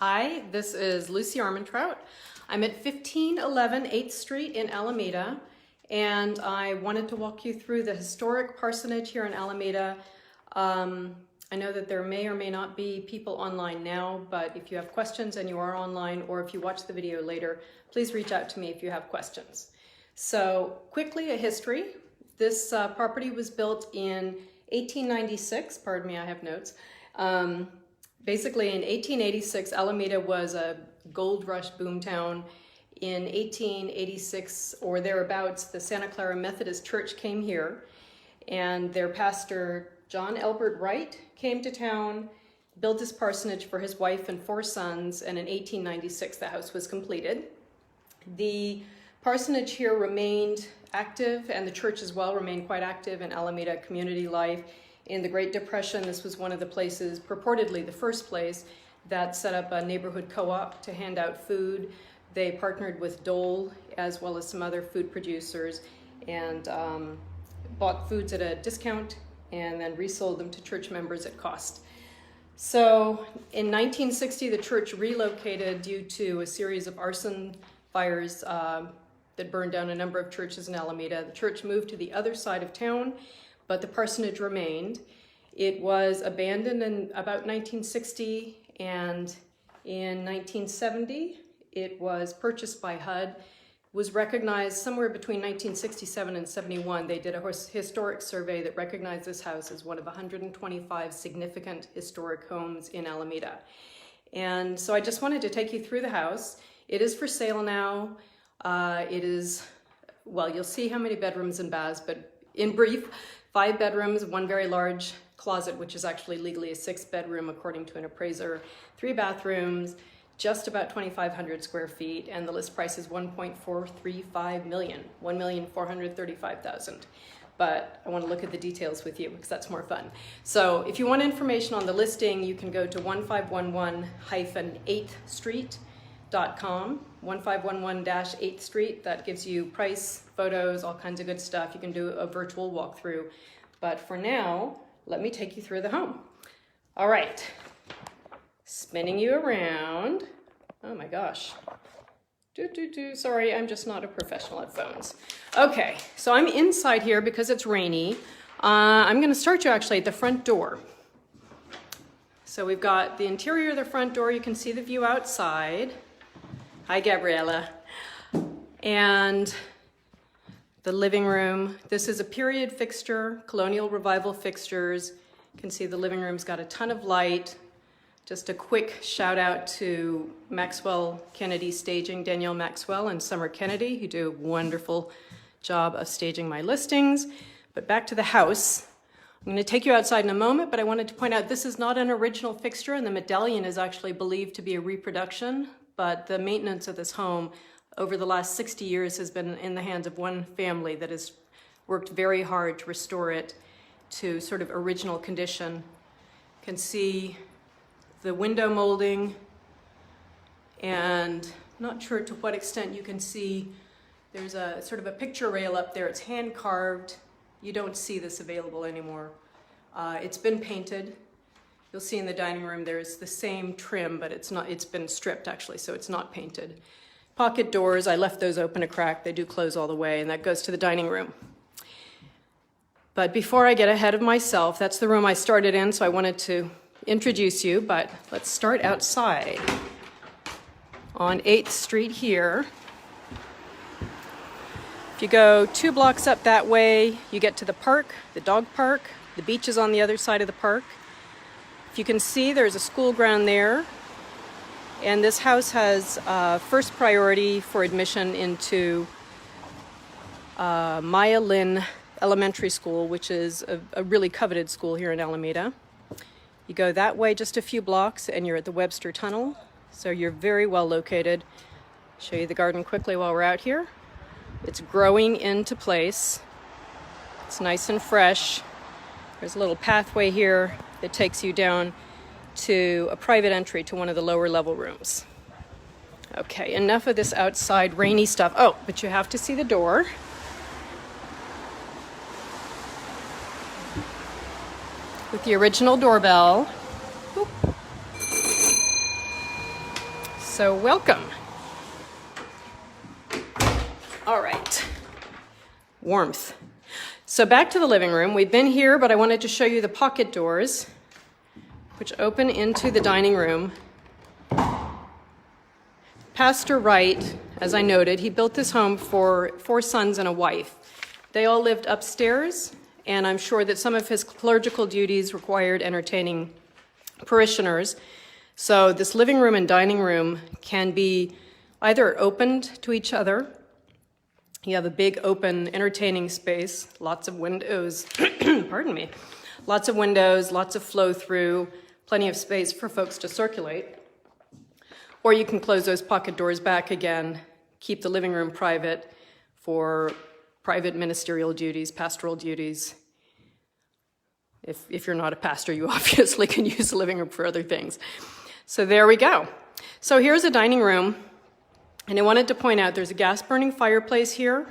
Hi, this is Lucy Armentrout. I'm at 1511 8th Street in Alameda, and I wanted to walk you through the historic parsonage here in Alameda. I know that there may or may not be people online now, but if you have questions and you are online, or if you watch the video later, please reach out to me if you have questions. So quickly, a history. This property was built in 1896, pardon me, I have notes. Basically in 1886, Alameda was a gold rush boomtown. In 1886 or thereabouts, the Santa Clara Methodist Church came here, and their pastor, John Elbert Wright, came to town, built this parsonage for his wife and 4 sons, and in 1896 the house was completed. The parsonage here remained active, and the church as well remained quite active in Alameda community life. In the Great Depression, this was one of the places, purportedly the first place, that set up a neighborhood co-op to hand out food. They partnered with Dole as well as some other food producers and bought foods at a discount and then resold them to church members at cost. So in 1960, the church relocated due to a series of arson fires that burned down a number of churches in Alameda. The church moved to the other side of town, but the parsonage remained. It was abandoned in about 1960, and in 1970, it was purchased by HUD, was recognized somewhere between 1967 and 71. They did a historic survey that recognized this house as one of 125 significant historic homes in Alameda. And so I just wanted to take you through the house. It is for sale now. It is, well, you'll see how many bedrooms and baths, but in brief, 5 bedrooms, 1 very large closet, which is actually legally a 6th bedroom according to an appraiser, 3 bathrooms, just about 2,500 square feet, and the list price is $1.435 million, $1,435,000. But I want to look at the details with you because that's more fun. So if you want information on the listing, you can go to 1511-8thstreet.com, 1511-8th Street. That gives you price, photos, all kinds of good stuff. You can do a virtual walkthrough. But for now, let me take you through the home. All right, spinning you around. Oh my gosh. Sorry, I'm just not a professional at phones. Okay, so I'm inside here because it's rainy. I'm going to start you actually at the front door. So we've got the interior of the front door. You can see the view outside. Hi, Gabriella. And the living room. This is a period fixture, colonial revival fixtures. You can see the living room's got a ton of light. Just a quick shout out to Maxwell Kennedy Staging, Danielle Maxwell and Summer Kennedy, who do a wonderful job of staging my listings. But back to the house. I'm going to take you outside in a moment, but I wanted to point out this is not an original fixture, and the medallion is actually believed to be a reproduction, but the maintenance of this home over the last 60 years has been in the hands of one family that has worked very hard to restore it to sort of original condition. You can see the window molding, and not sure to what extent you can see there's a sort of a picture rail up there. It's hand carved. You don't see this available anymore. It's been painted. You'll see in the dining room there's the same trim, but it's been stripped actually, so it's not painted. Pocket doors, I left those open a crack. They do close all the way, and that goes to the dining room. But before I get ahead of myself, that's the room I started in, so I wanted to introduce you, but let's start outside on 8th Street here. If you go 2 blocks up that way, you get to the park, the dog park. The beach is on the other side of the park. If you can see, there's a school ground there, and this house has first priority for admission into Maya Lynn Elementary School, which is a really coveted school here in Alameda. You go that way just a few blocks and you're at the Webster Tunnel, so you're very well located. Show you the garden quickly while we're out here. It's growing into place. It's nice and fresh. There's a little pathway here that takes you down to a private entry to one of the lower level rooms. Okay, enough of this outside rainy stuff. Oh, but you have to see the door. With the original doorbell. Boop. So welcome. All right, warmth. So back to the living room. We've been here, but I wanted to show you the pocket doors, which open into the dining room. Pastor Wright, as I noted, he built this home for 4 sons and a wife. They all lived upstairs, and I'm sure that some of his clerical duties required entertaining parishioners. So this living room and dining room can be either opened to each other. You have a big open entertaining space, lots of windows, pardon me, lots of windows, lots of flow through, plenty of space for folks to circulate. Or you can close those pocket doors back again, keep the living room private for private ministerial duties, pastoral duties. If you're not a pastor, you obviously can use the living room for other things. So there we go. So here's a dining room, and I wanted to point out there's a gas-burning fireplace here.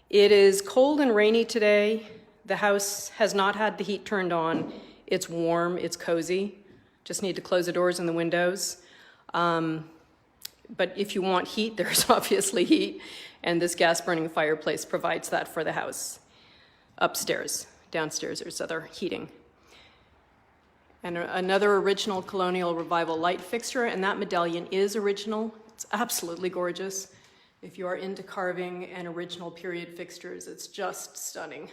It is cold and rainy today. The house has not had the heat turned on. It's warm, it's cozy. Just need to close the doors and the windows. But if you want heat, there's obviously heat, and this gas-burning fireplace provides that for the house. Upstairs, downstairs, there's other heating. And another original Colonial Revival light fixture, and that medallion is original. It's absolutely gorgeous. If you are into carving and original period fixtures, it's just stunning.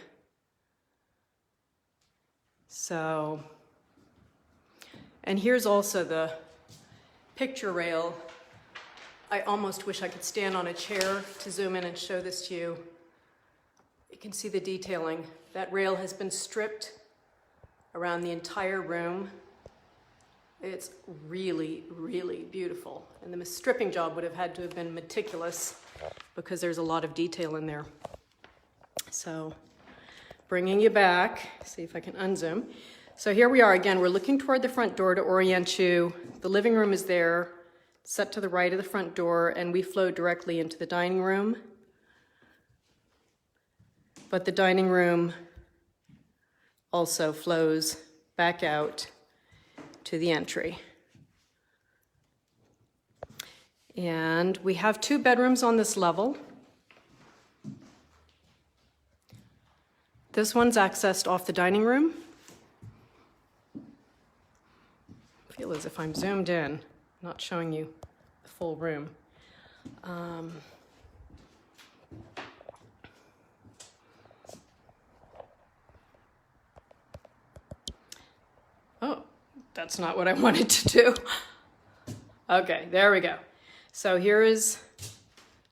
So, and here's also the picture rail. I almost wish I could stand on a chair to zoom in and show this to you. You can see the detailing. That rail has been stripped around the entire room. It's really, really beautiful. And the stripping job would have had to have been meticulous because there's a lot of detail in there. So, bringing you back, see if I can unzoom. So here we are again, we're looking toward the front door to orient you. The living room is there, set to the right of the front door, and we flow directly into the dining room. But the dining room also flows back out to the entry. And we have 2 bedrooms on this level. This one's accessed off the dining room. I feel as if I'm zoomed in, not showing you the full room. Oh, that's not what I wanted to do. Okay, there we go. So here is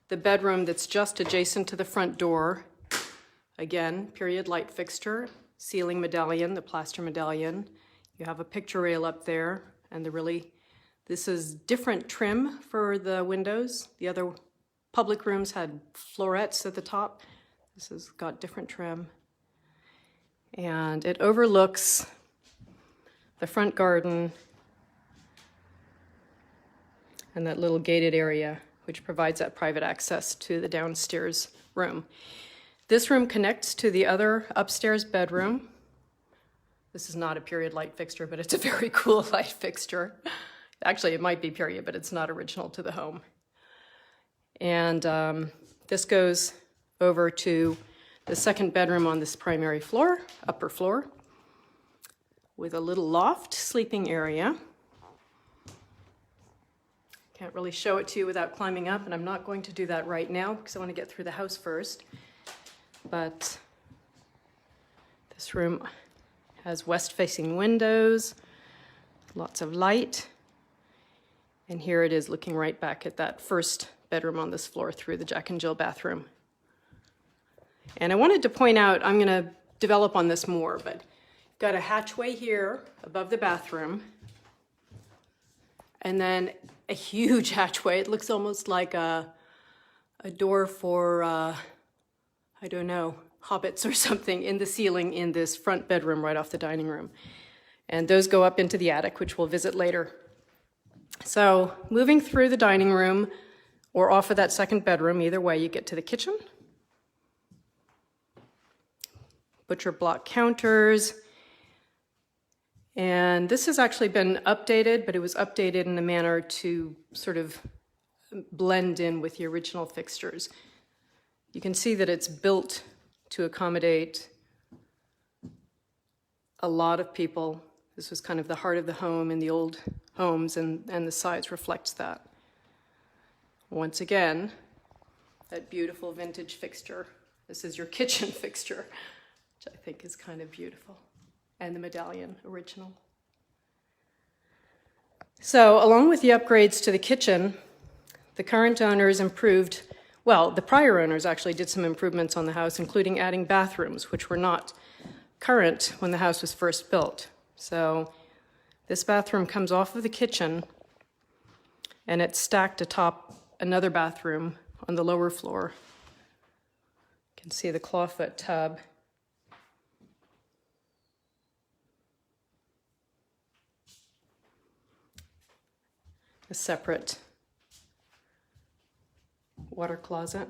the bedroom that's just adjacent to the front door. Again, period light fixture, ceiling medallion, the plaster medallion. You have a picture rail up there, and this is different trim for the windows. The other public rooms had florets at the top. This has got different trim. And it overlooks the front garden and that little gated area, which provides that private access to the downstairs room. This room connects to the other upstairs bedroom. This is not a period light fixture, but it's a very cool light fixture. Actually, it might be period, but it's not original to the home. And this goes over to the second bedroom on this primary floor, upper floor, with a little loft sleeping area. Can't really show it to you without climbing up, and I'm not going to do that right now because I want to get through the house first. But this room has west-facing windows, lots of light. And here it is looking right back at that first bedroom on this floor through the Jack and Jill bathroom. And I wanted to point out, I'm going to develop on this more, but got a hatchway here above the bathroom, and then a huge hatchway. It looks almost like a door for, I don't know, hobbits or something in the ceiling in this front bedroom right off the dining room. And those go up into the attic, which we'll visit later. So moving through the dining room or off of that second bedroom, either way, you get to the kitchen. Butcher block counters. And this has actually been updated, but it was updated in a manner to sort of blend in with the original fixtures. You can see that it's built to accommodate a lot of people. This was kind of the heart of the home in the old homes, and the size reflects that. Once again, that beautiful vintage fixture. This is your kitchen fixture, which I think is kind of beautiful. And the medallion, original. So, along with the upgrades to the kitchen, the current owners improved, well, the prior owners actually did some improvements on the house, including adding bathrooms, which were not current when the house was first built. So, this bathroom comes off of the kitchen, and it's stacked atop another bathroom on the lower floor. You can see the clawfoot tub. A separate water closet.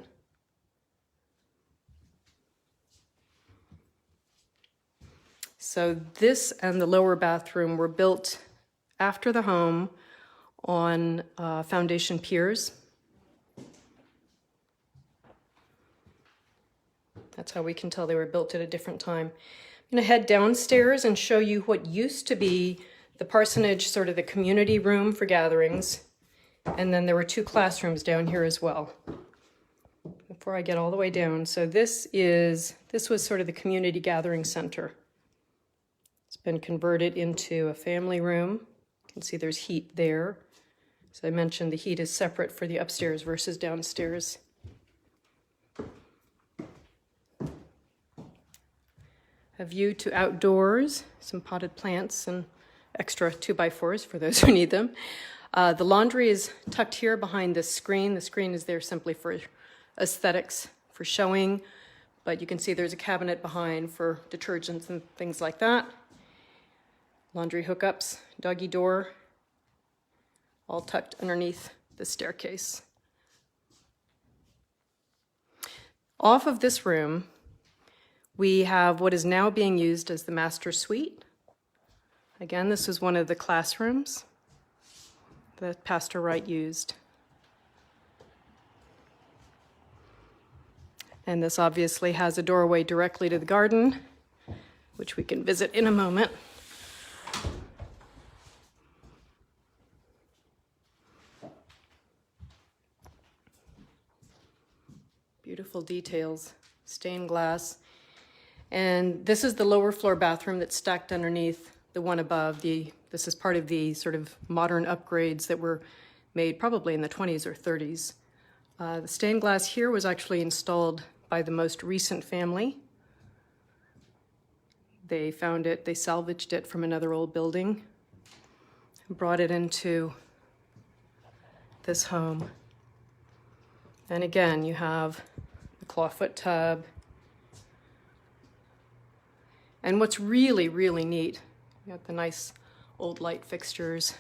So this and the lower bathroom were built after the home on foundation piers. That's how we can tell they were built at a different time. I'm going to head downstairs and show you what used to be the parsonage, sort of the community room for gatherings. And then there were 2 classrooms down here as well. Before I get all the way down, so this was sort of the community gathering center. It's been converted into a family room. You can see there's heat there. As I mentioned, the heat is separate for the upstairs versus downstairs. A view to outdoors, some potted plants and extra 2x4s for those who need them. The laundry is tucked here behind this screen. The screen is there simply for aesthetics, for showing, but you can see there's a cabinet behind for detergents and things like that. Laundry hookups, doggy door, all tucked underneath the staircase. Off of this room, we have what is now being used as the master suite. Again, this was one of the classrooms that Pastor Wright used. And this obviously has a doorway directly to the garden, which we can visit in a moment. Beautiful details, stained glass. And this is the lower floor bathroom that's stacked underneath the one above. This is part of the sort of modern upgrades that were made probably in the 20s or 30s. The stained glass here was actually installed by the most recent family. They found it, they salvaged it from another old building and brought it into this home. And again, you have the clawfoot tub. And what's really, really neat, you got the nice old light fixtures.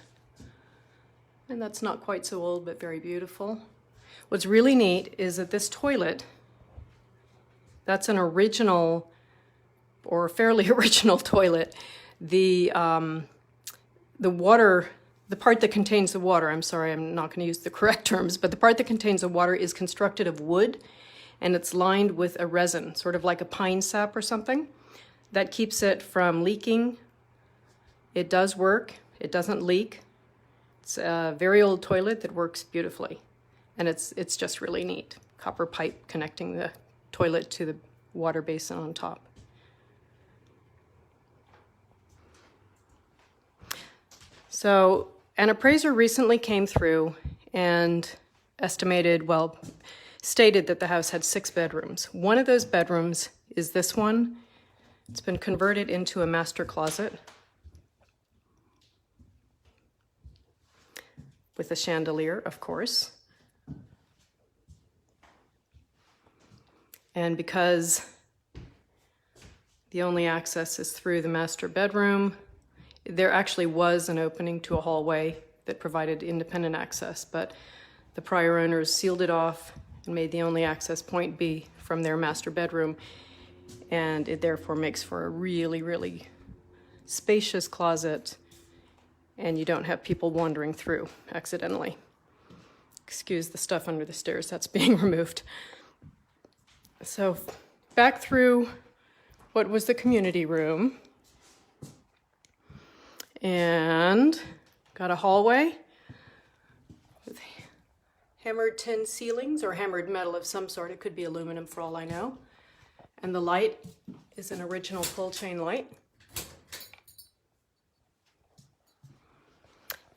And that's not quite so old, but very beautiful. What's really neat is that this toilet, that's an original, or fairly original toilet. The water, the part that contains the water, I'm sorry, I'm not going to use the correct terms, but the part that contains the water is constructed of wood, and it's lined with a resin, sort of like a pine sap or something. That keeps it from leaking. It does work. It doesn't leak. It's a very old toilet that works beautifully. And it's just really neat. Copper pipe connecting the toilet to the water basin on top. So an appraiser recently came through and stated that the house had 6 bedrooms. One of those bedrooms is this one. It's been converted into a master closet with a chandelier, of course. And because the only access is through the master bedroom, there actually was an opening to a hallway that provided independent access, but the prior owners sealed it off and made the only access point be from their master bedroom. And it therefore makes for a really, really spacious closet, and you don't have people wandering through accidentally. Excuse the stuff under the stairs, that's being removed. So back through what was the community room, and got a hallway with hammered tin ceilings or hammered metal of some sort. It could be aluminum for all I know. And the light is an original pull chain light.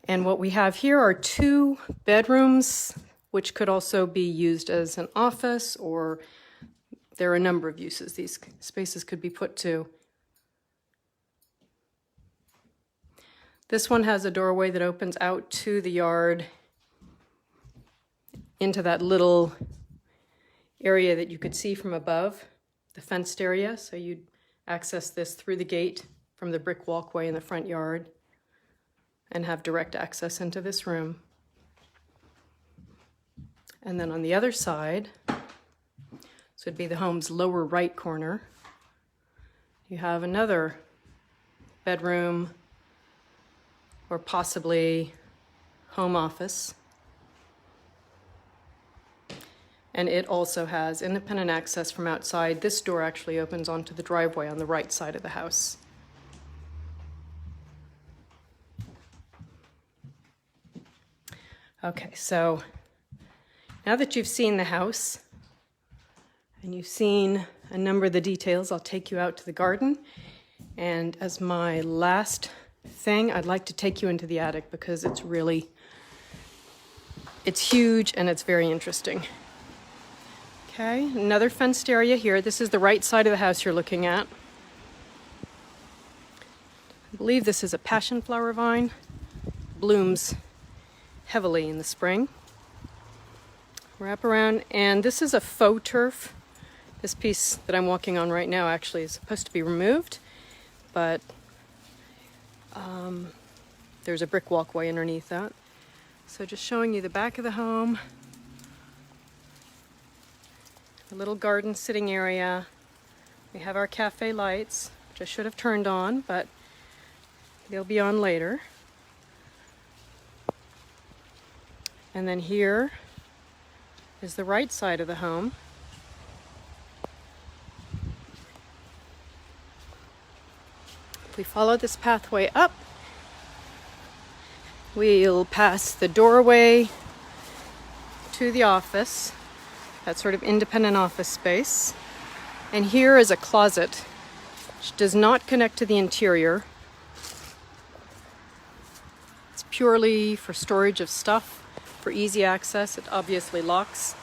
And what we have here are 2 bedrooms, which could also be used as an office, or there are a number of uses these spaces could be put to. This one has a doorway that opens out to the yard into that little area that you could see from above, the fenced area. So you'd access this through the gate from the brick walkway in the front yard and have direct access into this room. And then on the other side, so it'd be the home's lower right corner, you have another bedroom or possibly home office. And it also has independent access from outside. This door actually opens onto the driveway on the right side of the house. Okay, so now that you've seen the house and you've seen a number of the details, I'll take you out to the garden. And as my last thing, I'd like to take you into the attic because it's huge and it's very interesting. Okay, another fenced area here. This is the right side of the house you're looking at. I believe this is a passion flower vine. Blooms heavily in the spring. Wrap around, and this is a faux turf. This piece that I'm walking on right now actually is supposed to be removed, but there's a brick walkway underneath that. So just showing you the back of the home. A little garden sitting area. We have our cafe lights, which I should have turned on, but they'll be on later. And then here is the right side of the home. If we follow this pathway up, we'll pass the doorway to the office, that sort of independent office space. And here is a closet, which does not connect to the interior. It's purely for storage of stuff, for easy access. It obviously locks.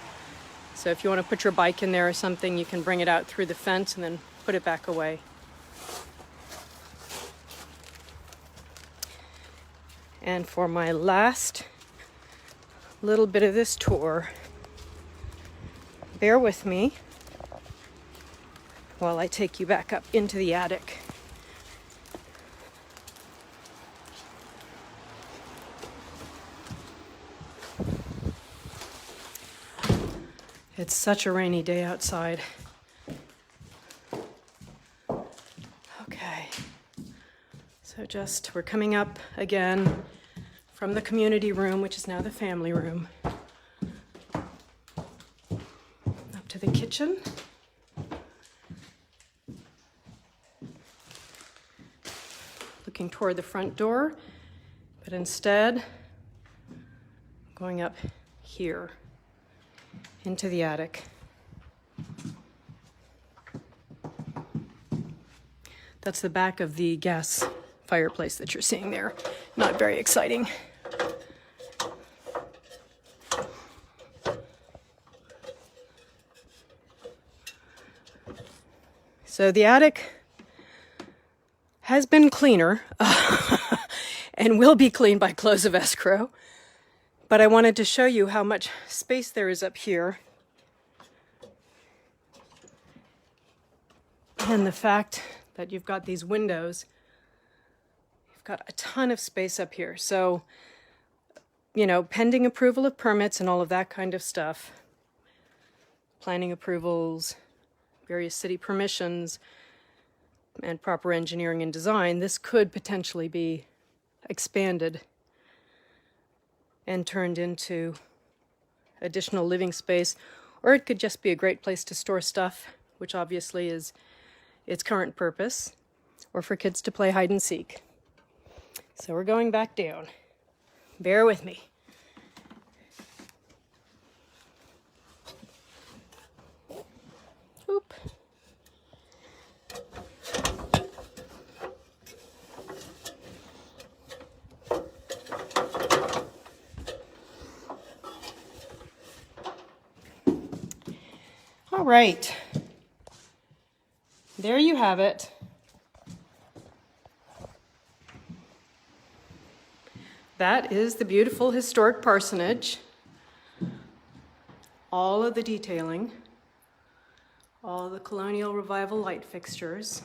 So if you want to put your bike in there or something, you can bring it out through the fence and then put it back away. And for my last little bit of this tour, bear with me while I take you back up into the attic. It's such a rainy day outside. Okay, so we're coming up again from the community room, which is now the family room, up to the kitchen. Looking toward the front door, but instead going up here into the attic. That's the back of the gas fireplace that you're seeing there. Not very exciting. So the attic has been cleaner and will be cleaned by close of escrow. But I wanted to show you how much space there is up here. And the fact that you've got these windows, you've got a ton of space up here. So, you know, pending approval of permits and all of that kind of stuff, planning approvals, various city permissions, and proper engineering and design, this could potentially be expanded and turned into additional living space, or it could just be a great place to store stuff, which obviously is its current purpose, or for kids to play hide and seek. So we're going back down. Bear with me. Oop. All right. There you have it. That is the beautiful historic parsonage. All of the detailing, all the colonial revival light fixtures,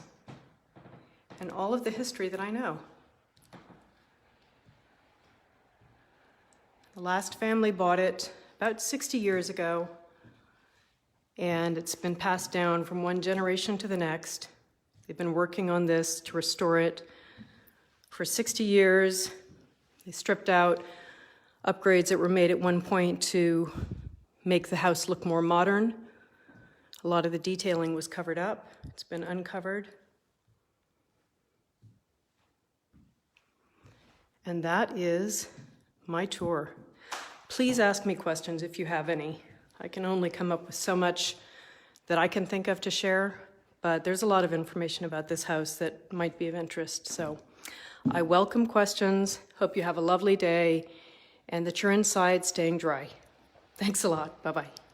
and all of the history that I know. The last family bought it about 60 years ago, and it's been passed down from one generation to the next. They've been working on this to restore it for 60 years. They stripped out upgrades that were made at one point to make the house look more modern. A lot of the detailing was covered up. It's been uncovered. And that is my tour. Please ask me questions if you have any. I can only come up with so much that I can think of to share, but there's a lot of information about this house that might be of interest. So I welcome questions. Hope you have a lovely day and that you're inside staying dry. Thanks a lot. Bye-bye.